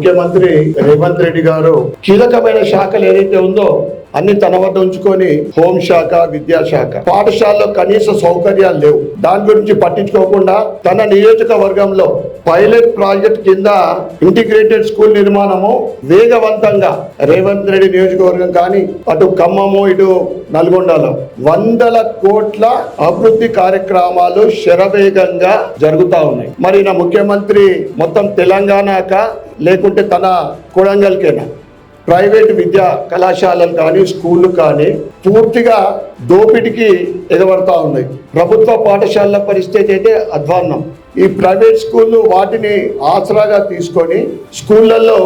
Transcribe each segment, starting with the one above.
ముఖ్యమంత్రి రేవంత్ రెడ్డి గారు కీలకమైన శాఖలు ఏదైతే ఉందో అన్ని తన వద్ద ఉంచుకొని హోంశాఖ, విద్యాశాఖ, పాఠశాలలో కనీస సౌకర్యాలు లేవు. దాని గురించి పట్టించుకోకుండా తన నియోజకవర్గంలో పైలట్ ప్రాజెక్ట్ కింద ఇంటిగ్రేటెడ్ స్కూల్ నిర్మాణము వేగవంతంగా రేవంత్ రెడ్డి నియోజకవర్గం కానీ అటు ఖమ్మము ఇటు నల్గొండలో 100 కోట్ల అభివృద్ధి కార్యక్రమాలు శరవేగంగా జరుగుతా ఉన్నాయి. మరి నా ముఖ్యమంత్రి మొత్తం తెలంగాణక లేకుంటే తన కొడంగల్కేనా? ప్రైవేట్ విద్యా కళాశాలలు కానీ స్కూళ్ళు కానీ పూర్తిగా దోపిడికి ఎగబడతా ఉన్నాయి. ప్రభుత్వ పాఠశాలల పరిస్థితి అయితే అధ్వాన్నం. ఈ ప్రైవేట్ స్కూళ్ళు వాటిని ఆసరాగా తీసుకొని స్కూళ్ళల్లో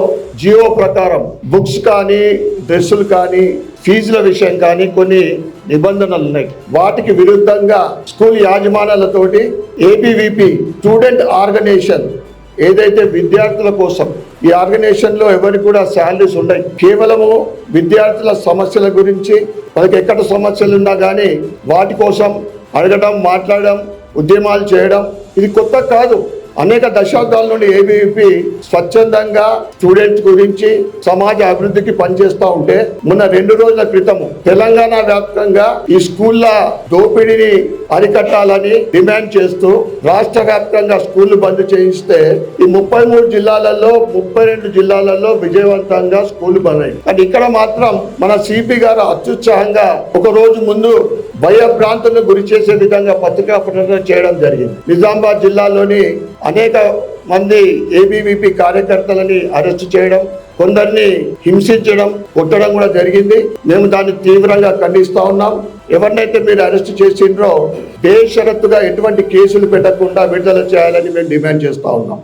జియో ప్రకారం బుక్స్ కానీ డ్రెస్సులు కానీ ఫీజుల విషయం కానీ కొన్ని నిబంధనలు ఉన్నాయి. వాటికి విరుద్ధంగా స్కూల్ యాజమాన్యాలతోటి ఏబీవీపీ స్టూడెంట్ ఆర్గనైజేషన్ ఏదైతే విద్యార్థుల కోసం ఈ ఆర్గనైజేషన్ లో ఎవరికి కూడా శాలరీస్ ఉన్నాయి. కేవలము విద్యార్థుల సమస్యల గురించి వాళ్ళకి ఎక్కడ సమస్యలు ఉన్నా కానీ వాటి కోసం అడగడం, మాట్లాడడం, ఉద్యమాలు చేయడం ఇది కొత్త కాదు. అనేక దశాబ్దాల నుండి ఏబీవీపీ స్వచ్ఛందంగా స్టూడెంట్స్ గురించి సమాజ అభివృద్ధికి పనిచేస్తూ ఉంటే మొన్న 2 రోజుల క్రితము తెలంగాణ వ్యాప్తంగా ఈ స్కూళ్ళ దోపిడీని అరికట్టాలని డిమాండ్ చేస్తూ రాష్ట్ర వ్యాప్తంగా స్కూళ్లు బంద్ చేయిస్తే ఈ 33 జిల్లాలలో 32 జిల్లాలలో విజయవంతంగా స్కూళ్లు బంద్ అయ్యాయి. కానీ ఇక్కడ మాత్రం మన సిపి గారు అత్యుత్సాహంగా ఒక రోజు ముందు భయభ్రాంతులను గురి చేసే విధంగా పత్రికా ప్రకటన చేయడం జరిగింది. నిజామాబాద్ జిల్లాలోని అనేక మంది ఏబీవీపీ కార్యకర్తలని అరెస్ట్ చేయడం, కొందరిని హింసించడం, కొట్టడం కూడా జరిగింది. మేము దాన్ని తీవ్రంగా ఖండిస్తా ఉన్నాం. ఎవరినైతే మీరు అరెస్ట్ చేసిండ్రో బేషరతుగా ఎటువంటి కేసులు పెట్టకుండా విడుదల చేయాలని మేము డిమాండ్ చేస్తా ఉన్నాం.